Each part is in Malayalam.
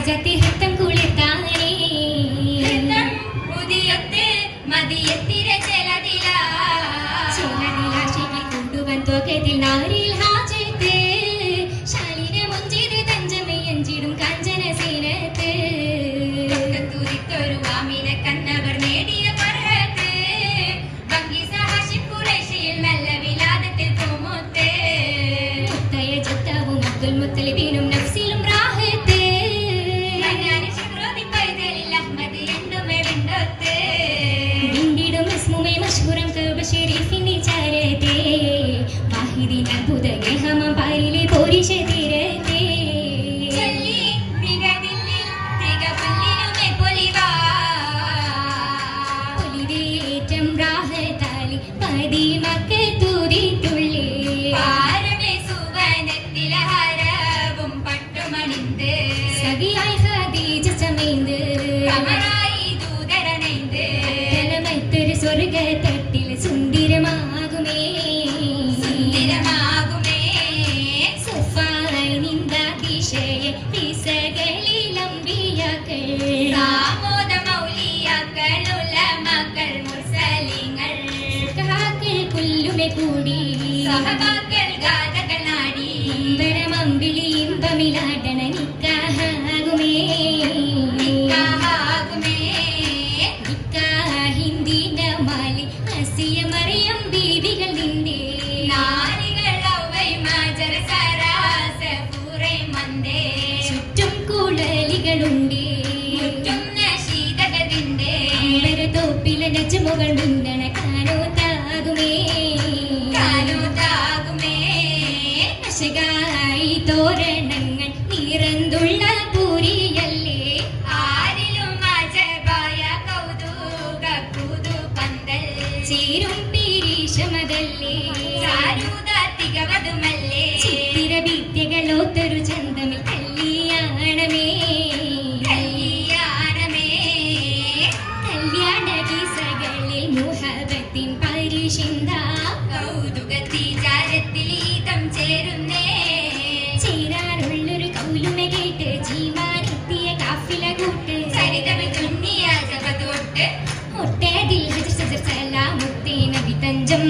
രാജാത്തി ഹൃത്തം കുളിർത്താനേ ഉദിയത്ത് മതിയെത്തിര ചെലതില ശിഖിൽ കൊണ്ടുവൻ തോക്കത്തിൽ നാരിൽ ഹാജത്ത് ശാലിന മുഞ്ചിത് തഞ്ചമയഞ്ചിടും കാഞ്ചന സീനത്ത് തുരിത്തൊരു വാമിന കന്നവർ നേടിയ പറഹത്ത് ഭംഗി സഹാഷിം ഖുറൈശിയിൽ നല്ല വിലാദത്തിൽ പൂമുത്ത് മുത്തയ ജത്താവും അബ്ദുൽ മുത്തലിബിനും നഫ്സിലും റാഹത്ത് മന്നാനി ശിബ്രോദി പൈതലിൽ അഹ്മദ് എന്നുമേ വിണ്ടൊത്ത് വിണ്ടിടും ഇസ്മുമേ മഷ്ഹൂറം കഅബ ശരീഫിന്റെ ചാരത്തെ വാഹിദിൻ അദ്ഭുത ഗഹമം പാരിലെ പോരിശ തീരത്തെ ചൊല്ലി മികദില്ലിൽ തികപുല്ലിനുമേ പൊലിവാ ഒലിവേറ്റം റാഹത്താലി പതി മക്കത്തൂരിത്തുള്ളി പാരമേ സുവനത്തില ഹരവും പട്ടുമണിന്ത് സഖിയായി ഖദീജ ചമൈന്ത് കമറായി ദൂതരനൈന്ത് തലമൈത്തൊരു സ്വർഗത്തട്ടിൽ സുന്ദരമാകുമേ സുന്ദരമാകുമേ സഫായി നിന്ദാതിശയ പിസകളിലംബിയാക്കൾ സാമോദ മൗലിയാക്കൾ ഉലമകൾ മുർസലിങ്ങൾ കാക്കൾ പുല്ലുമെ കൂടി സഹബാക്കൾ ഗാഥകൾ നാടി അമ്പരമമ്പിളി ഇമ്പമിലാടണ നിക്കാഹാകുമേ നിക്കാഹാകുമേ ഹിന്ദിനമാലി അസിയ മറിയം ബീവികൾ നിന്റെ നാരികൾ ഔവൈ മാജർ സരാസ പൂരൈ മന്ദേ ചുറ്റും കുഴലികളുണ്ടേ മുറ്റും നശീതകതിന്റെ തോപ്പിലെ നജമുകൾ മുന്തണ കാനോത്താകുമേ കാനോതാകുമേ അശകായി തോരണങ്ങൾ നിറന്തുള്ള പൂരിയല്ലേ ആരിലും അജബായ കൗതുക പുതു പന്തൽ ചേരും പീരീശമതല്ലേ ചാരുത തികവതുമല്ലേ ചിത്തിര വിദ്യകളോത്തൊരു ചന്തമിൽ കല്യാണമേ കല്യാണമേ കല്യാണ ഗീസകളിൽ മുഹബത്തിൻ പരിശിന്ത കൗതുകത്തിചാരത്തിൽ ഈതം ചേരുന്നേ ചേരാനുള്ളൊരു കൗലുമ കേട്ട് ജീവാനെത്തിയ കാഫില കൂട്ട് ചരിതമിൽ തുന്നിയ ജപതൊട്ട് ഒട്ടേതിൽ ഹജർ സജർ സലാമുത്തേ നബി തഞ്ചം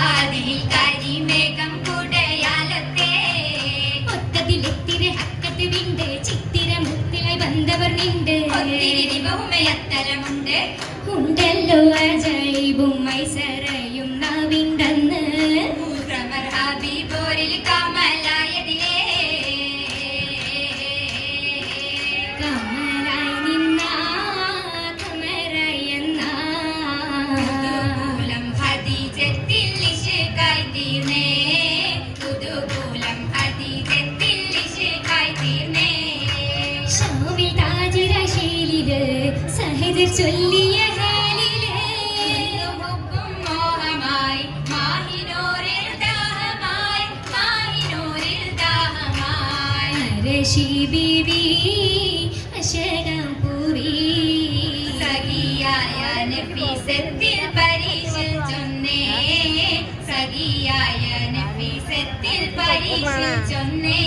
ആദിൽ കരിമേഘം കുടയാലത്തെ ഒത്തതിലെത്തിര ഹക്കത്ത് വിണ്ട് ചിത്തിര മുത്തിലായി വന്നവർ നിണ്ട് ഒത്തിരി ബഹുമയത്തരമുണ്ട് ഉണ്ടല്ലോ അജൈബും മൈസറയും നാവിണ്ടെന്ന് ഭ്രമർ ഹബീബോരിൽ കമലായതിലേ കമലായി നിന്നാ കമറയെന്നാ പുതുകൂലം ഹദീജത്തിൽ ഇഷ്കായി തീർന്നേ പുതുകൂലം ഹദീജത്തിൽ ഇഷ്കായി തീർന്നേ ഷാമിൽ താജിര ശൈലില് സഹജർ ചൊല്ലിയ ഹാലില് ഹുബ്ബും മോഹമായി മാഹിനോരിൽ ദാഹമായി മാഹിനോരിൽ ദാഹമായി അരശി ബീവി അശകം പൂവി സഖിയായ നഫീസത്തിൽ പരീക്ഷിച്ചൊന്നേ സഖിയായ നഫീസത്തിൽ പരീക്ഷിച്ചൊന്നേ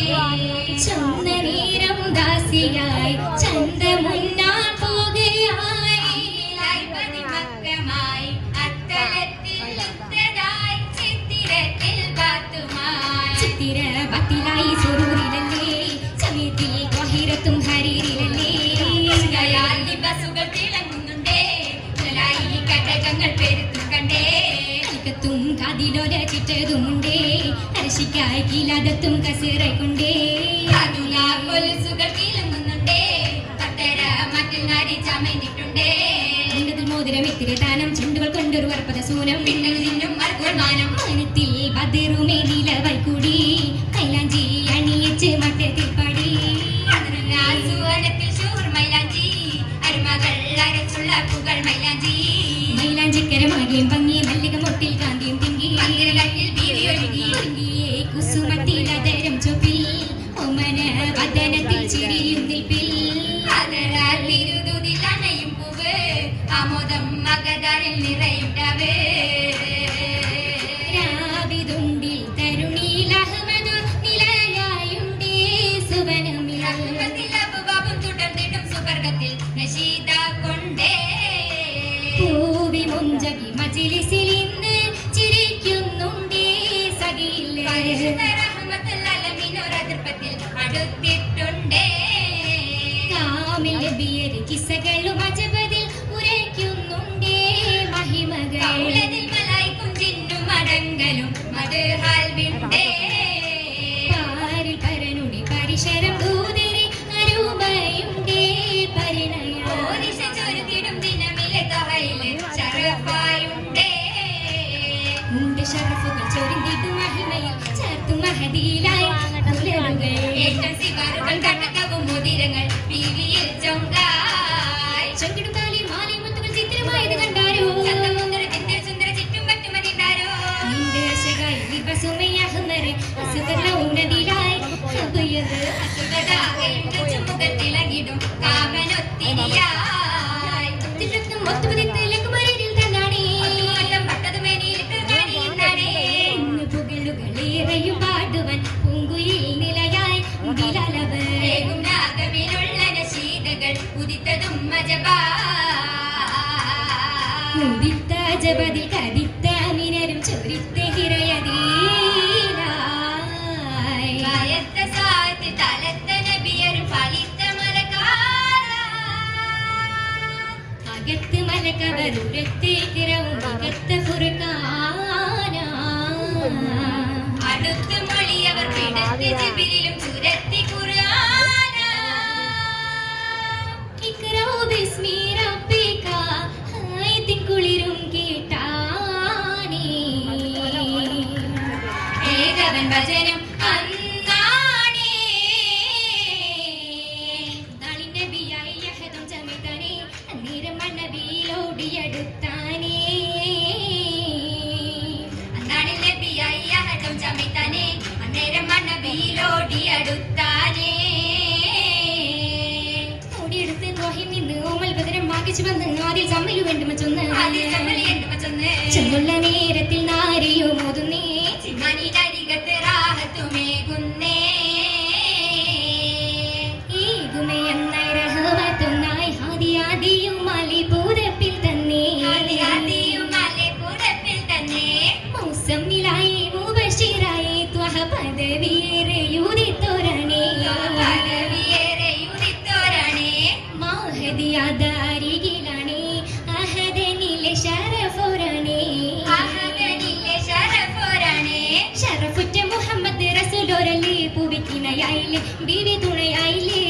ചൊന്ന നേരം ദാസിയായി ചന്തമുന്നാൻ പോകുകയായി മക്കമായി അത്തലത്തിൽ ഉത്തരായി ചിത്തിരത്തിൽ ബാത്തുമായി ചിത്തിര ബത്തിലായി സുറൂരിലല്ലേ സമയത്തിൽ ത്വഹിറത്തും ഹരീരിലല്ലേ യാൽ ലിബസുകൾ തിളങ്ങുന്നുണ്ടേ മുതലായി കടകങ്ങൾ പെരുത്തു കണ്ടേ കൽക്കത്തും കാതിലോല ചിറ്റതുമുണ്ടേ അരശിക്കായി കീലാദത്തും കസേറക്കൊണ്ടേ അതുലാ കൊലുസുകൾ തിളങ്ങുന്നുണ്ടേ പട്ടര മറ്റിൽ നാരി ചമയ്ന്നിട്ടുണ്ടേ ഉണ്ടതിൽ മോതിരം ഇത്തിരി ദാനം ചുണ്ടുകൾ കൊണ്ടൊരു വർപ്പത സൂനം പിന്നൽ നിന്നും മർഗുമാനം മാനത്തിൽ ബദറുമേ നിലവൈ കൂടി കൈലാഞ്ചി അണിയിച്ച് മട്ടത്തിൽ പാടി സുവനത്തിൽ ഷൂർ മൈലാഞ്ചി അരുമകൾ അരച്ചുള്ള പുകൾ മൈലാഞ്ചി മൈലാഞ്ചിക്കരമാകിയും ഭംഗി മല്ലിക മൊട്ടിൽ കാന്തിയും തിങ്കി മന്ദിരകണ്ണിൽ വീതി ഒഴുകി കുസുമത്തിൽ അതരം ചൊപ്പിൽ ഒമന വദനത്തിൽ ചിരിയും നിൽപ്പിൽ അതരാൽ തിരുതുതിൽ അണയും പൂവ് ആമോദം മകതാരിൽ നിറയുണ്ടാവ് രാവിതുണ്ടിൽ തരുണിയിൽ അഹമ്മദ് നിലയായുണ്ടേ സുവനമിൽ അഹ്മദില അടുത്തിട്ടുണ്ടേ കാമിൽ നബിയുടെ കിസ്സകളും അജബതിൽ ഉരയ്ക്കുന്നുണ്ടേ മഹിമകൾ. കൗലതിൽ മലായിക്കും ജിന്നും അടങ്കലും മദ്ഹാൽ വിണ്ടേ പാരിൽ പരനുടി പരിശരം ദൂതരെ അരൂപയുണ്ടേ പരിണയം. ഓദിശ ചൊരുത്തിടും ദിനമിലെ തഹയില് ശറഫായുണ്ടേ മുണ്ട് ഷറഫുകൾ ചൊരിന്തിടും മഹിമയിൽ ചേർത്തു മഹദിയിലായി പുലരുകൾ. ഏറ്റം സിവാറുകൾ കണ്ണകവും മുതിരങ്ങൾ പീലിയിൽ ചൊങ്കായി ചൊങ്കിടും താലി മാലി മുത്തുകൾ ചിത്രമായത് കണ്ടാരോ. ചന്തമുന്തര ചിത്തിര സുന്ദര ചുറ്റും പറ്റുമതിണ്ടാരോ നിന്റെ അശകായി വിപസുമയാഹുമരെ അസുഖല ഉന്നതിയിലായി അഭയത്. അസുഖതാകയും ചുമുഖൽ തിളങ്ങിടും കാമനൊത്തിരിയായി തിരുത്തും ഒത്തുപതിത്ത് ലഘുമരയിൽ തന്നാണേ. ഒത്തുമാറ്റം പട്ടതുമേനിയിട്ട് കാണിയുന്നാണേ ഇന്ന് പുകഴുകളേറെയും പാടുവൻ പൂങ്കുയിൽ നിലയായി ബിലാലവ്. ഏകും രാഗമിലുള്ള നശീദകൾ ഉദിത്തതും മജബാ ഉദിത്ത ജപതിൽ കദിത്ത മിനരും ചൊരിത്ത ഹിരയതീരായി. കായത്ത സാത്ത് തലത്ത നബിയരും ഫലിത്ത മലക്കാര അകത്ത് മലക്കവരുരത്തെ കിരവും അകത്ത് ഫുർഖാന. അടുത്ത് മൊഴിയവർ പിടത്ത് ജിബിരിലും ചുരത്തി ഖുർആന ഇഖ്റൗ ബിസ്മി റബ്ബിക ആയത്തിൻ കുളിരും കേട്ടാനേ. ഏകവൻ വചനം അന്നാണേ നാളിൻ നബിയായി യഹദും ചമിതനേ അന്നേരം മണ്ണബിയിലോടിയടുത്താനേ. അന്നാണിൽ നബിയായി അഹദം ചമിതനെ അന്നേരം മണ്ണബിയിലോടി അടുത്താനേ ഓടിയെടുത്ത് ദ്വാഹിൽ നിന്ന് ഓമൽ ബദരം വാങ്ങിച്ചു വന്ന് ആദ്യം ചമ്മലു വേണ്ടുമ ചൊന്ന്. ആദ്യം ചമ്മലി എന്തുമ ചൊന്ന് ചെന്നുള്ള നേരത്തിൽ നാരിയോ മോതുന്നേ. ചിമ്മനിനരികത്ത് റാഹത്തുമേകുന്നേ ഏകുമയെന്നായി റഹ്മത്തൊന്നായി ഹാദിയാദിയും മാലിപൂരപ്പിൽ തന്നെ. ആദിയാദിയും മലപ്പുറത്തിൽ തന്നെ മൗസമ്മിലായി മുബശിറായി ത്വഹ പദവിയേറെയുദിത്തോരണേ. പദവിയേറെ യുദിത്തോരണേ മാഹദിയാദാരികിലാണേ അഹദനിലെ ശരഫോരണേ. അഹദനിലെ ശരഫോരണേ ശരഫുറ്റ മുഹമ്മദ് റസൂലോരല്ലേ പൂവിക്കിണയായില്ലേ ബീവി തുണയായില്ലേ.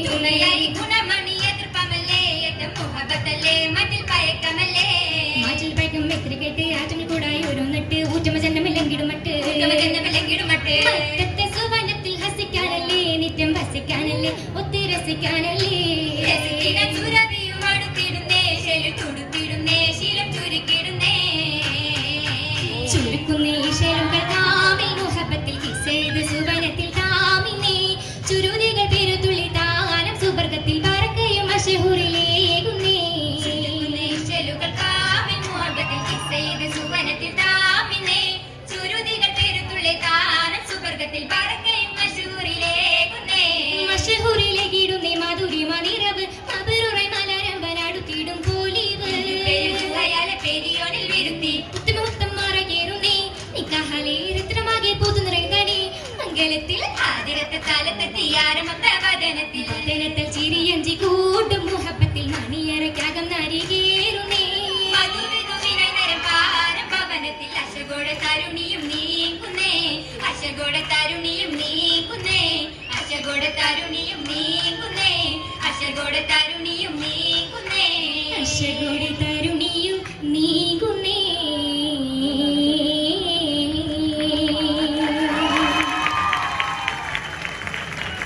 തുണയായി ഗുണമണി എതിർപ്പമല്ലേ എന്റെ മുഹബത്തല്ലേ മറ്റിൽ പയക്കമല്ലേ മാറ്റിൽ പയക്കം എത്ര കേട്ട് ആറ്റമിൽ കൂടായി ഓരോന്നിട്ട് ഊറ്റമ ജന്മമില്ലെങ്കിടുമട്ട്. ജന്മമില്ലെങ്കിടുമട്ട് മറ്റത്തെ സുവനത്തിൽ ഹസിക്കാനല്ലേ നിത്യം വസിക്കാനല്ലേ ഒത്തി രസിക്കാനല്ലേ. രസിക്കിടം സുരഭിയും അടുത്തിടുന്നേ ശൈലം തുടുത്തിടുന്നേ ശീലം ചുരുക്കിടുന്നേ ചുരുക്കുന്നേ ശേലുകൾ കാമിൽ മുഹബത്തിൽ കിസ്സേത് സുവനത്തിൽ താമിന്നേ. ചുരുതികൾ പെരുതുള്ളി താനം സുവർഗത്തിൽ പറക്കയും മഷഹൂറിലേകുന്നേ. ശലുകൾ കാവിൻ മുഹബത്തിൽ കിസ്സെയ്ത് സുവനത്തിൽ താമിന്നേ ചുരുതികൾ പെരുത്തുള്ളി താനം സുവർഗത്തിൽ പറക്കയും മശൂറിലേകുന്നേ മഷഹൂറിലേക്കിടുന്നേ മാധുരിമ നിറവ് മബറുറൈ മലരമ്പനാടുത്തിടും പോലീവ്. പെരുജുഹയാലെ പെരിയോനിൽ വിരുത്തി ഉത്തമ മാറകേറുന്നേ നിക്കാഹലേ രത്നമാകെ പൂത്തു നിറയുന്നേ. മംഗലത്തിൽ ആതിരത്തെ കാലത്തെത്തി ആരമത്ത വദനത്തിൽ ദിനത്തിൽ ചിരിയഞ്ചി കൂട്ടും മുഹബത്തിൽ മണിയറയ്ക്കകം നരികേറുന്നേ. മധുവിധുവിനായി നിരപ്പാരം ഭവനത്തിൽ അശകോട തരുണിയും നീങ്ങുന്നേ അശകോട തരുണിയും നീങ്ങുന്നേ അശകോട തരുണിയും നീങ്ങുന്നേ അശകോട തരുണിയും നീങ്ങുന്നേ അശകോടി തരുണിയും നീ